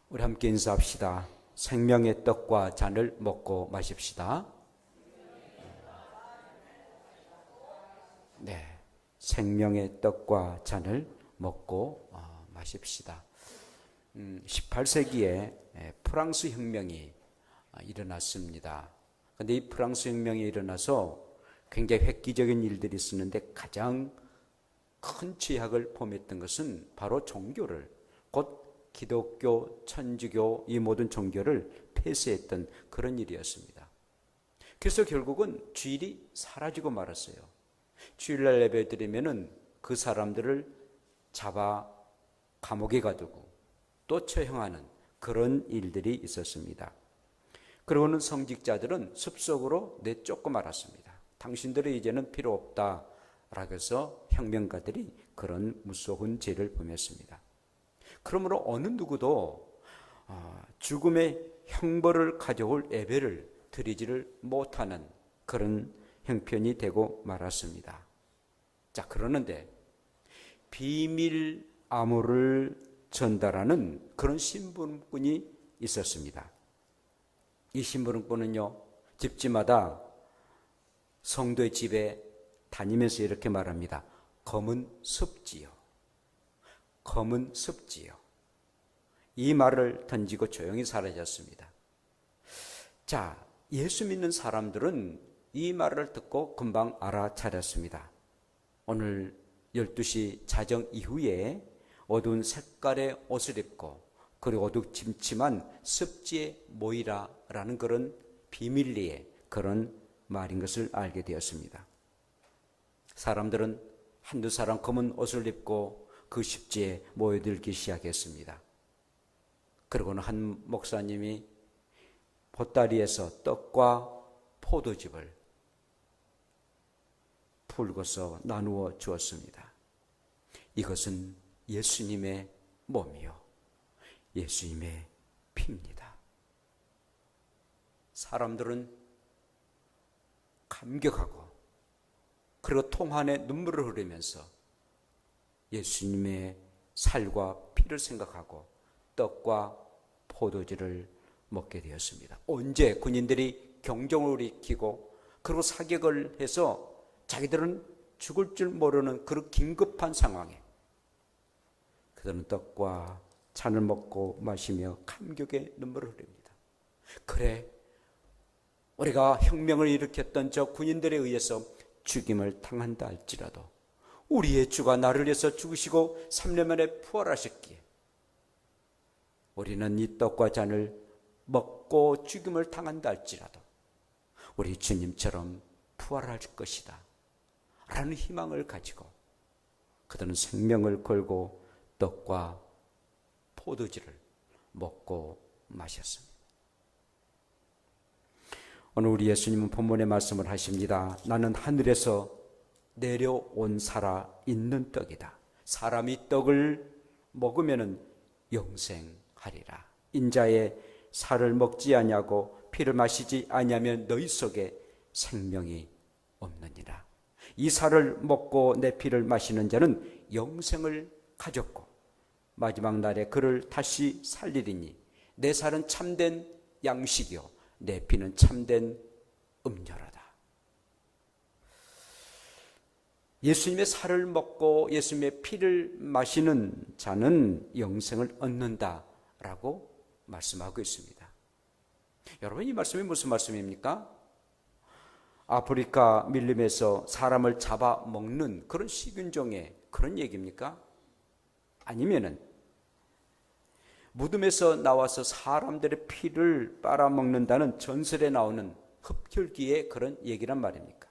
우리 함께 인사합시다. 생명의 떡과 잔을 먹고 마십시다. 네, 생명의 떡과 잔을 먹고 마십시다. 18세기에 프랑스 혁명이 일어났습니다. 그런데 이 프랑스 혁명이 일어나서 굉장히 획기적인 일들이 있었는데 가장 큰 죄악을 범했던 것은 바로 종교를, 곧 기독교, 천주교 이 모든 종교를 폐쇄했던 그런 일이었습니다. 그래서 결국은 주일이 사라지고 말았어요. 주일날 예배 드리면은 그 사람들을 잡아 감옥에 가두고 또 처형하는 그런 일들이 있었습니다. 그러고는 성직자들은 숲속으로 내쫓고 말았습니다. 당신들이 이제는 필요 없다라고 해서 혁명가들이 그런 무서운 죄를 범했습니다. 그러므로 어느 누구도 죽음의 형벌을 가져올 예배를 드리지를 못하는 그런 형편이 되고 말았습니다. 자, 그러는데 비밀 암호를 전달하는 그런 신부름꾼이 있었습니다. 이 신부름꾼은요, 집집마다 성도의 집에 다니면서 이렇게 말합니다. 검은 습지요. 검은 습지요. 이 말을 던지고 조용히 사라졌습니다. 자, 예수 믿는 사람들은 이 말을 듣고 금방 알아차렸습니다. 오늘 12시 자정 이후에 어두운 색깔의 옷을 입고 그리고 어두침침한 습지에 모이라라는 그런 비밀리에 그런 말인 것을 알게 되었습니다. 사람들은 한두 사람 검은 옷을 입고 그 습지에 모여들기 시작했습니다. 그러고는 한 목사님이 보따리에서 떡과 포도즙을 풀고서 나누어 주었습니다. 이것은 예수님의 몸이요, 예수님의 피입니다. 사람들은 감격하고 그리고 통한에 눈물을 흘리면서 예수님의 살과 피를 생각하고 떡과 포도주를 먹게 되었습니다. 언제 군인들이 경종을 울리키고 그리고 사격을 해서 자기들은 죽을 줄 모르는 그런 긴급한 상황에 그들은 떡과 잔을 먹고 마시며 감격의 눈물을 흘립니다. 그래, 우리가 혁명을 일으켰던 저 군인들에 의해서 죽임을 당한다 할지라도 우리의 주가 나를 위해서 죽으시고 3년 만에 부활하셨기에 우리는 이 떡과 잔을 먹고 죽임을 당한다 할지라도 우리 주님처럼 부활할 것이다 라는 희망을 가지고 그들은 생명을 걸고 떡과 포도주를 먹고 마셨습니다. 오늘 우리 예수님은 본문의 말씀을 하십니다. 나는 하늘에서 내려온 살아있는 떡이다. 사람이 떡을 먹으면 영생하리라. 인자의 살을 먹지 아니하고 피를 마시지 아니하면 너희 속에 생명이 없느니라. 이 살을 먹고 내 피를 마시는 자는 영생을 가졌고 마지막 날에 그를 다시 살리리니 내 살은 참된 양식이요 내 피는 참된 음료로다. 예수님의 살을 먹고 예수님의 피를 마시는 자는 영생을 얻는다라고 말씀하고 있습니다. 여러분, 이 말씀이 무슨 말씀입니까? 아프리카 밀림에서 사람을 잡아먹는 그런 식인종의 그런 얘기입니까? 아니면은 무덤에서 나와서 사람들의 피를 빨아먹는다는 전설에 나오는 흡혈귀의 그런 얘기란 말입니까?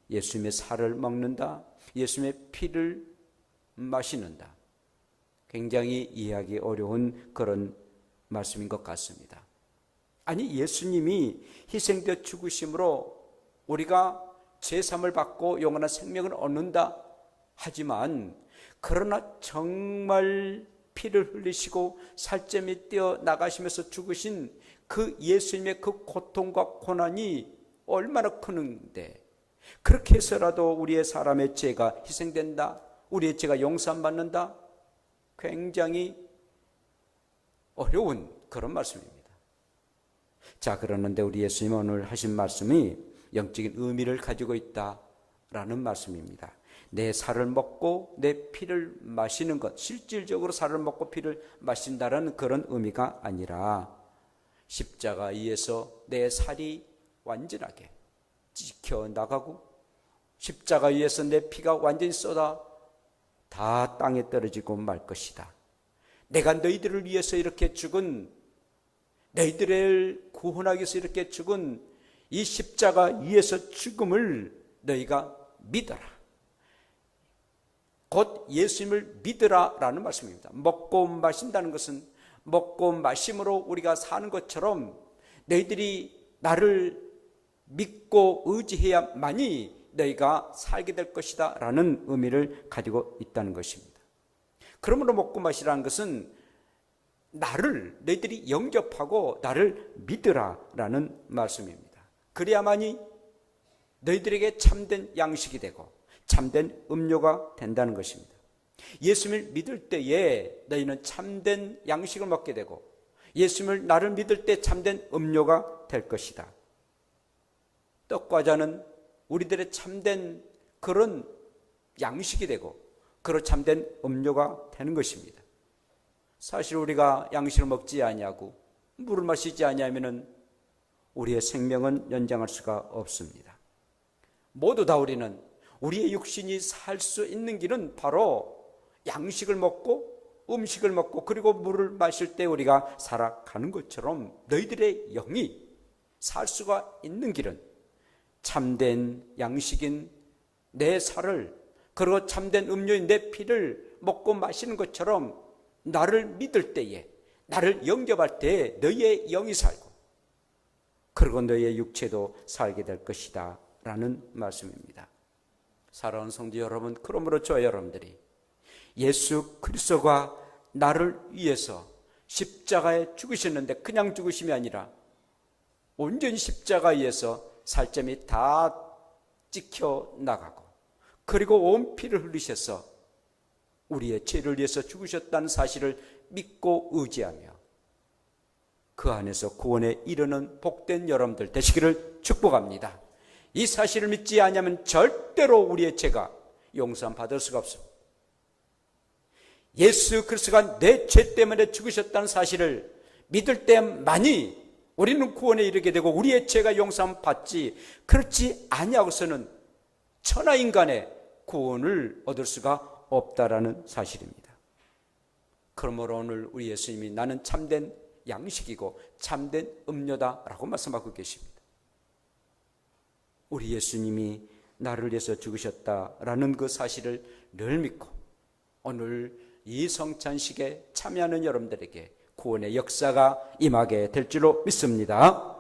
예수님의 살을 먹는다, 예수님의 피를 마시는다. 굉장히 이해하기 어려운 그런 말씀인 것 같습니다. 아니, 예수님이 희생되어 죽으심으로 우리가 제3을 받고 영원한 생명을 얻는다 하지만 그러나 정말 피를 흘리시고 살점이 떼어 나가시면서 죽으신 그 예수님의 그 고통과 고난이 얼마나 크는데 그렇게 해서라도 우리의 사람의 죄가 희생된다, 우리의 죄가 용서받는다, 굉장히 어려운 그런 말씀입니다. 자, 그러는데 우리 예수님 오늘 하신 말씀이 영적인 의미를 가지고 있다라는 말씀입니다. 내 살을 먹고 내 피를 마시는 것, 실질적으로 살을 먹고 피를 마신다는 그런 의미가 아니라 십자가 위에서 내 살이 완전하게 지켜나가고 십자가 위에서 내 피가 완전히 쏟아 다 땅에 떨어지고 말 것이다. 내가 너희들을 위해서 이렇게 죽은, 너희들을 구원하기 위해서 이렇게 죽은 이 십자가 위에서 죽음을 너희가 믿어라. 곧 예수님을 믿으라라는 말씀입니다. 먹고 마신다는 것은 먹고 마심으로 우리가 사는 것처럼 너희들이 나를 믿고 의지해야만이 너희가 살게 될 것이다 라는 의미를 가지고 있다는 것입니다. 그러므로 먹고 마시라는 것은 나를, 너희들이 영접하고 나를 믿으라 라는 말씀입니다. 그래야만이 너희들에게 참된 양식이 되고 참된 음료가 된다는 것입니다. 예수님을 믿을 때에 너희는 참된 양식을 먹게 되고 예수님을 나를 믿을 때 참된 음료가 될 것이다. 떡과자는 우리들의 참된 그런 양식이 되고 그런 참된 음료가 되는 것입니다. 사실 우리가 양식을 먹지 아니하고 물을 마시지 아니하면은 우리의 생명은 연장할 수가 없습니다. 모두 다 우리는 우리의 육신이 살 수 있는 길은 바로 양식을 먹고 음식을 먹고 그리고 물을 마실 때 우리가 살아가는 것처럼 너희들의 영이 살 수가 있는 길은 참된 양식인 내 살을 그리고 참된 음료인 내 피를 먹고 마시는 것처럼 나를 믿을 때에, 나를 영접할 때에 너희의 영이 살고 그리고 너희의 육체도 살게 될 것이다 라는 말씀입니다. 사랑하는 성도 여러분, 그러므로 저 여러분들이 예수 그리스도가 나를 위해서 십자가에 죽으셨는데 그냥 죽으심이 아니라 온전히 십자가 위에서 살점이 다 찍혀 나가고 그리고 온 피를 흘리셔서 우리의 죄를 위해서 죽으셨다는 사실을 믿고 의지하며 그 안에서 구원에 이르는 복된 여러분들 되시기를 축복합니다. 이 사실을 믿지 않으면 절대로 우리의 죄가 용서받을 수가 없습니다. 예수 그리스도가 내 죄 때문에 죽으셨다는 사실을 믿을 때만이 우리는 구원에 이르게 되고 우리의 죄가 용서받지, 그렇지 아니하고서는 천하인간의 구원을 얻을 수가 없다라는 사실입니다. 그러므로 오늘 우리 예수님이 나는 참된 양식이고 참된 음료다라고 말씀하고 계십니다. 우리 예수님이 나를 위해서 죽으셨다라는 그 사실을 늘 믿고 오늘 이 성찬식에 참여하는 여러분들에게 구원의 역사가 임하게 될 줄로 믿습니다.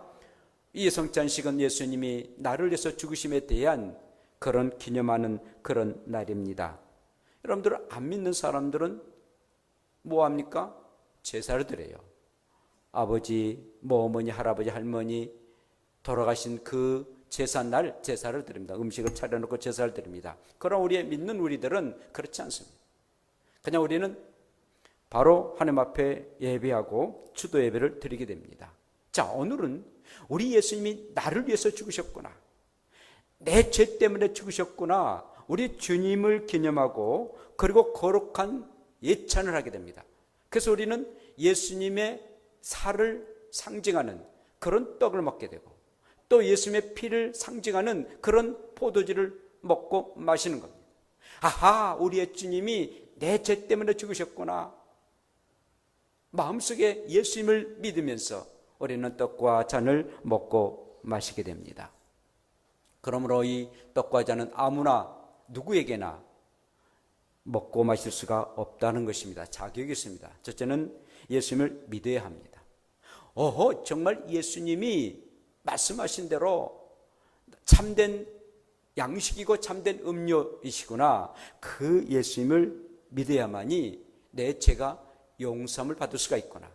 이 성찬식은 예수님이 나를 위해서 죽으심에 대한 그런 기념하는 그런 날입니다. 여러분들 안 믿는 사람들은 뭐합니까? 제사를 드려요. 아버지, 어머니, 할아버지, 할머니 돌아가신 그 제사날 제사를 드립니다. 음식을 차려놓고 제사를 드립니다. 그러나 우리의 믿는 우리들은 그렇지 않습니다. 그냥 우리는 바로 하나님 앞에 예배하고 추도 예배를 드리게 됩니다. 자, 오늘은 우리 예수님이 나를 위해서 죽으셨구나, 내 죄 때문에 죽으셨구나, 우리 주님을 기념하고 그리고 거룩한 예찬을 하게 됩니다. 그래서 우리는 예수님의 살을 상징하는 그런 떡을 먹게 되고 또 예수님의 피를 상징하는 그런 포도주를 먹고 마시는 겁니다. 아하, 우리의 주님이 내 죄 때문에 죽으셨구나. 마음속에 예수님을 믿으면서 우리는 떡과 잔을 먹고 마시게 됩니다. 그러므로 이 떡과 잔은 아무나 누구에게나 먹고 마실 수가 없다는 것입니다. 자격이 있습니다. 첫째는 예수님을 믿어야 합니다. 정말 예수님이 말씀하신 대로 참된 양식이고 참된 음료이시구나. 그 예수님을 믿어야만이 내 죄가 용서함을 받을 수가 있구나,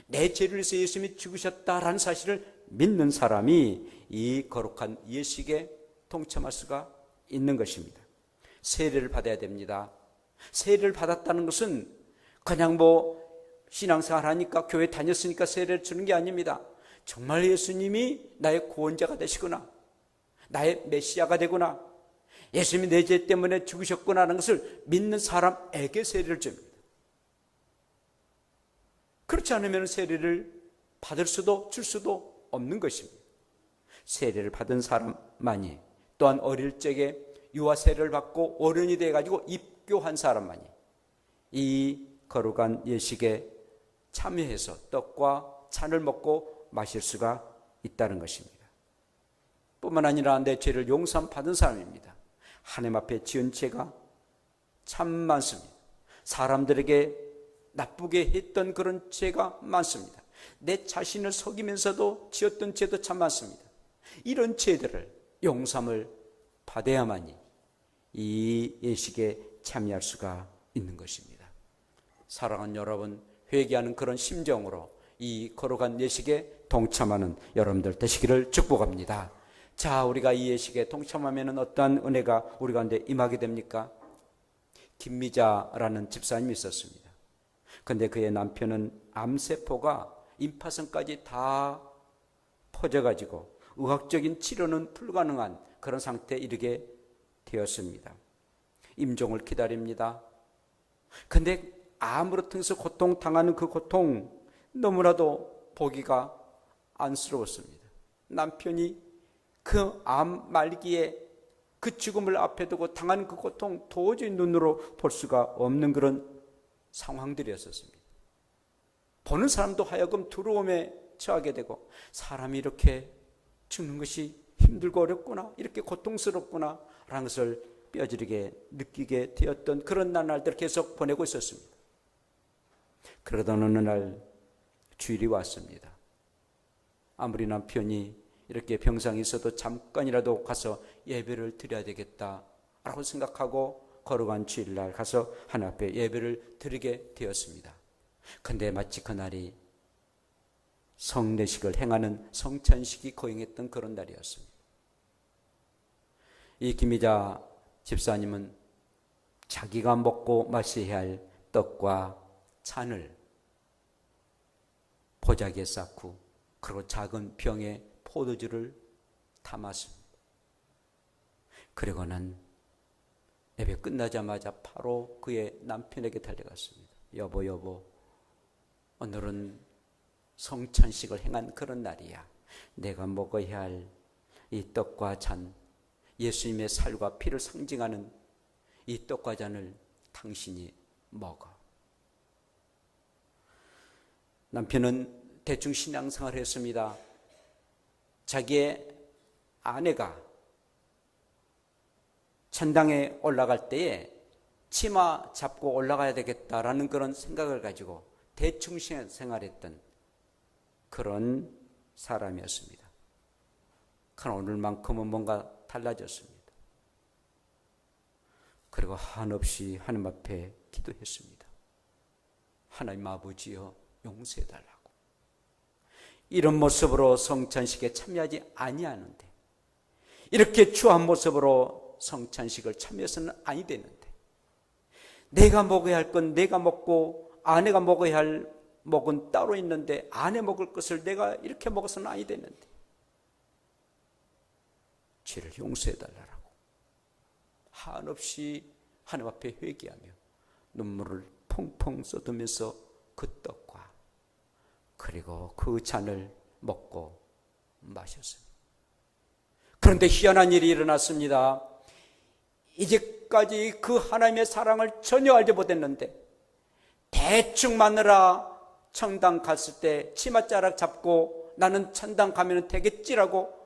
내 죄를 위해서 예수님이 죽으셨다라는 사실을 믿는 사람이 이 거룩한 예식에 동참할 수가 있는 것입니다. 세례를 받아야 됩니다. 세례를 받았다는 것은 그냥 신앙생활 하니까, 교회 다녔으니까 세례를 주는 게 아닙니다. 정말 예수님이 나의 구원자가 되시구나, 나의 메시아가 되구나, 예수님이 내 죄 때문에 죽으셨구나 하는 것을 믿는 사람에게 세례를 줍니다. 그렇지 않으면 세례를 받을 수도 줄 수도 없는 것입니다. 세례를 받은 사람만이, 또한 어릴 적에 유아 세례를 받고 어른이 돼가지고 입교한 사람만이 이 거룩한 예식에 참여해서 떡과 잔을 먹고 마실 수가 있다는 것입니다. 뿐만 아니라 내 죄를 용서 받은 사람입니다. 하나님 앞에 지은 죄가 참 많습니다. 사람들에게 나쁘게 했던 그런 죄가 많습니다. 내 자신을 속이면서도 지었던 죄도 참 많습니다. 이런 죄들을 용서를 받아야만이 이 예식에 참여할 수가 있는 것입니다. 사랑하는 여러분, 회개하는 그런 심정으로 이 거룩한 예식에 동참하는 여러분들 되시기를 축복합니다. 자, 우리가 이 예식에 동참하면 어떠한 은혜가 우리 가운데 임하게 됩니까? 김미자라는 집사님이 있었습니다. 그런데 그의 남편은 암세포가 임파선까지 다 퍼져가지고 의학적인 치료는 불가능한 그런 상태에 이르게 되었습니다. 임종을 기다립니다. 그런데 암으로 통해서 고통당하는 그 고통 너무나도 보기가 안쓰러웠습니다. 남편이 그 암 말기에 그 죽음을 앞에 두고 당하는 그 고통 도저히 눈으로 볼 수가 없는 그런 상황들이었습니다. 보는 사람도 하여금 두려움에 처하게 되고, 사람이 이렇게 죽는 것이 힘들고 어렵구나, 이렇게 고통스럽구나 라는 것을 뼈저리게 느끼게 되었던 그런 날들을 계속 보내고 있었습니다. 그러던 어느 날 주일이 왔습니다. 아무리 남편이 이렇게 병상이 있어도 잠깐이라도 가서 예배를 드려야 되겠다라고 생각하고 거룩한 주일날 가서 하나님 앞에 예배를 드리게 되었습니다. 그런데 마치 그날이 성례식을 행하는 성찬식이 거행했던 그런 날이었습니다. 이 김미자 집사님은 자기가 먹고 마셔야 할 떡과 잔을 보자기에 쌓고, 그리고 작은 병에 포도주를 담았습니다. 그리고는 예배 끝나자마자 바로 그의 남편에게 달려갔습니다. 여보, 오늘은 성찬식을 행한 그런 날이야. 내가 먹어야 할 이 떡과 잔, 예수님의 살과 피를 상징하는 이 떡과 잔을 당신이 먹어. 남편은 대충 신앙생활을 했습니다. 자기의 아내가 천당에 올라갈 때에 치마 잡고 올라가야 되겠다라는 그런 생각을 가지고 대충 생활했던 그런 사람이었습니다. 그러나 오늘만큼은 뭔가 달라졌습니다. 그리고 한없이 하나님 앞에 기도했습니다. 하나님 아버지여, 용서해달라고. 이런 모습으로 성찬식에 참여하지 아니하는데, 이렇게 추한 모습으로 성찬식을 참여해서는 아니 되는데, 내가 먹어야 할 건 내가 먹고 아내가 먹어야 할 먹은 따로 있는데, 아내 먹을 것을 내가 이렇게 먹어서는 아니 되는데, 죄를 용서해달라고 한없이 하나님 앞에 회개하며 눈물을 펑펑 쏟으면서 그 떡과 그리고 그 잔을 먹고 마셨습니다. 그런데 희한한 일이 일어났습니다. 이제까지 그 하나님의 사랑을 전혀 알지 못했는데, 대충 마누라 천당 갔을 때 치맛자락 잡고 나는 천당 가면 되겠지라고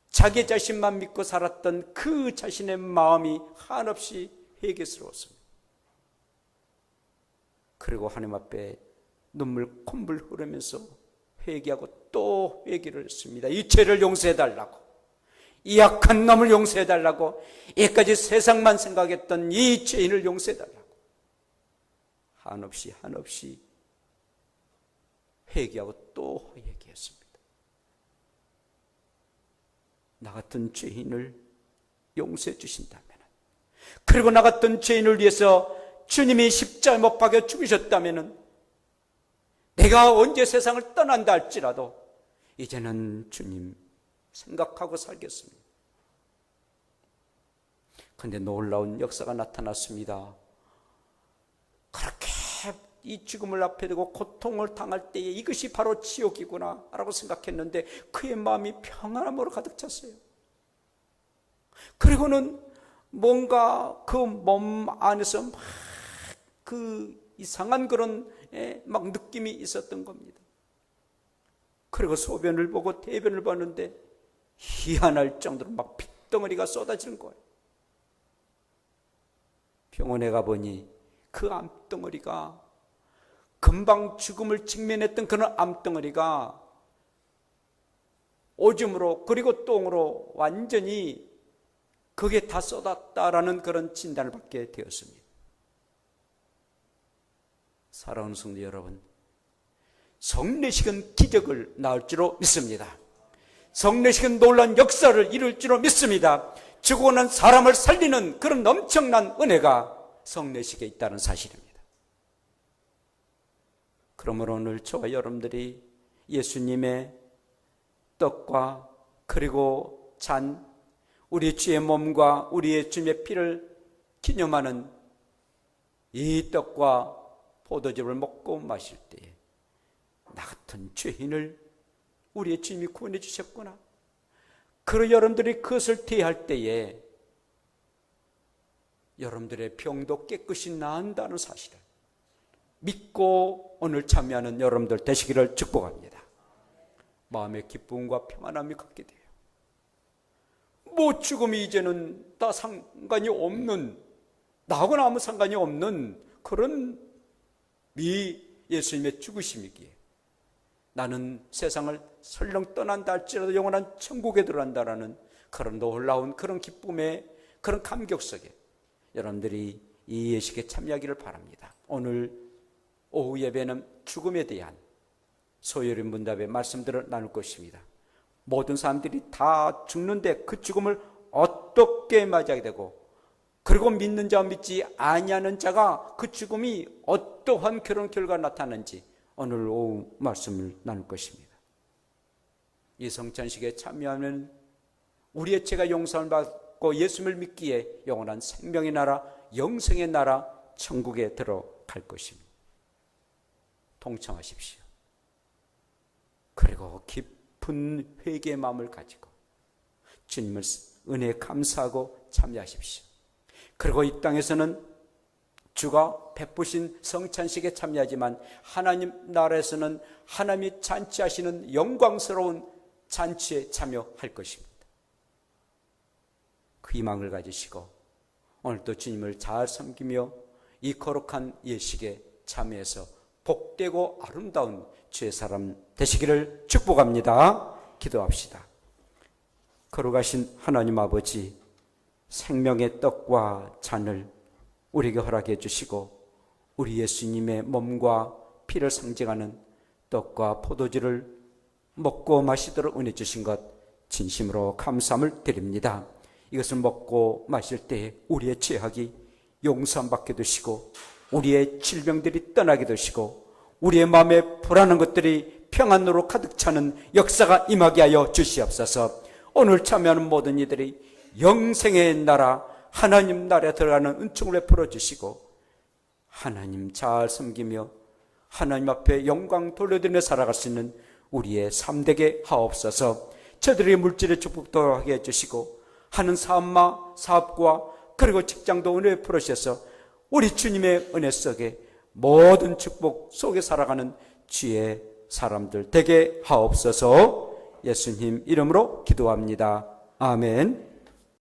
자기 자신만 믿고 살았던 그 자신의 마음이 한없이 회개스러웠습니다. 그리고 하나님 앞에 눈물 콧물 흐르면서 회개하고 또 회개를 했습니다. 이 죄를 용서해달라고, 이 악한 놈을 용서해달라고, 이까지 세상만 생각했던 이 죄인을 용서해달라고 한없이 회개하고 또 회개했습니다. 나 같은 죄인을 용서해 주신다면, 그리고 나 같은 죄인을 위해서 주님이 십자가에 못 박혀 죽으셨다면 내가 언제 세상을 떠난다 할지라도 이제는 주님 생각하고 살겠습니다. 그런데 놀라운 역사가 나타났습니다. 그렇게 이 죽음을 앞에 두고 고통을 당할 때에 이것이 바로 지옥이구나 라고 생각했는데 그의 마음이 평안함으로 가득 찼어요. 그리고는 뭔가 그 몸 안에서 막 그 이상한 그런 막 느낌이 있었던 겁니다. 그리고 소변을 보고 대변을 봤는데 희한할 정도로 막 핏덩어리가 쏟아지는 거예요. 병원에 가보니 그 암덩어리가 금방 죽음을 직면했던 그런 암덩어리가 오줌으로 그리고 똥으로 완전히 그게 다 쏟았다라는 그런 진단을 받게 되었습니다. 사랑하는 성도 여러분, 성례식은 기적을 낳을 줄로 믿습니다. 성례식은 놀라운 역사를 이룰 줄로 믿습니다. 죽고 난 사람을 살리는 그런 엄청난 은혜가 성례식에 있다는 사실입니다. 그러므로 오늘 저와 여러분들이 예수님의 떡과 그리고 잔, 우리 주의 몸과 우리의 주님의 피를 기념하는 이 떡과 포도즙을 먹고 마실 때에 나 같은 죄인을 우리의 주님이 구원해 주셨구나. 그리고 여러분들이 그것을 대할 때에 여러분들의 병도 깨끗이 나은다는 사실을 믿고 오늘 참여하는 여러분들 되시기를 축복합니다. 마음의 기쁨과 평안함이 갖게 돼요. 뭐 죽음이 이제는 다 상관이 없는, 나하고는 아무 상관이 없는 그런 예수님의 죽으심이기에 나는 세상을 설령 떠난다 할지라도 영원한 천국에 들어간다라는 그런 놀라운 그런 기쁨의 그런 감격 속에 여러분들이 이 예식에 참여하기를 바랍니다. 오늘 오후 예배는 죽음에 대한 소요린 문답의 말씀들을 나눌 것입니다. 모든 사람들이 다 죽는데 그 죽음을 어떻게 맞이하게 되고 그리고 믿는 자와 믿지 아니하는 자가 그 죽음이 어떠한 그런 결과가 나타나는지 오늘 오후 말씀을 나눌 것입니다. 이 성찬식에 참여하면 우리의 죄가 용서를 받고 예수님을 믿기에 영원한 생명의 나라, 영생의 나라, 천국에 들어갈 것입니다. 동참하십시오. 그리고 깊은 회개의 마음을 가지고 주님을 은혜에 감사하고 참여하십시오. 그리고 이 땅에서는 주가 베푸신 성찬식에 참여하지만 하나님 나라에서는 하나님이 잔치하시는 영광스러운 잔치에 참여할 것입니다. 그 희망을 가지시고 오늘도 주님을 잘 섬기며 이 거룩한 예식에 참여해서 복되고 아름다운 주의 사람 되시기를 축복합니다. 기도합시다. 거룩하신 하나님 아버지, 생명의 떡과 잔을 우리에게 허락해 주시고 우리 예수님의 몸과 피를 상징하는 떡과 포도주를 먹고 마시도록 은혜 주신 것 진심으로 감사함을 드립니다. 이것을 먹고 마실 때에 우리의 죄악이 용서받게 되시고 우리의 질병들이 떠나게 되시고 우리의 마음에 불안한 것들이 평안으로 가득 차는 역사가 임하게 하여 주시옵소서. 오늘 참여하는 모든 이들이 영생의 나라, 하나님 나라에 들어가는 은총을 베풀어 주시고 하나님 잘 섬기며 하나님 앞에 영광 돌려드리며 살아갈 수 있는 우리의 삶 되게 하옵소서. 저들의 물질의 축복도 하게 해주시고 하는 사업과 그리고 직장도 은혜 베풀어 주셔서 우리 주님의 은혜 속에 모든 축복 속에 살아가는 주의 사람들 되게 하옵소서. 예수님 이름으로 기도합니다. 아멘.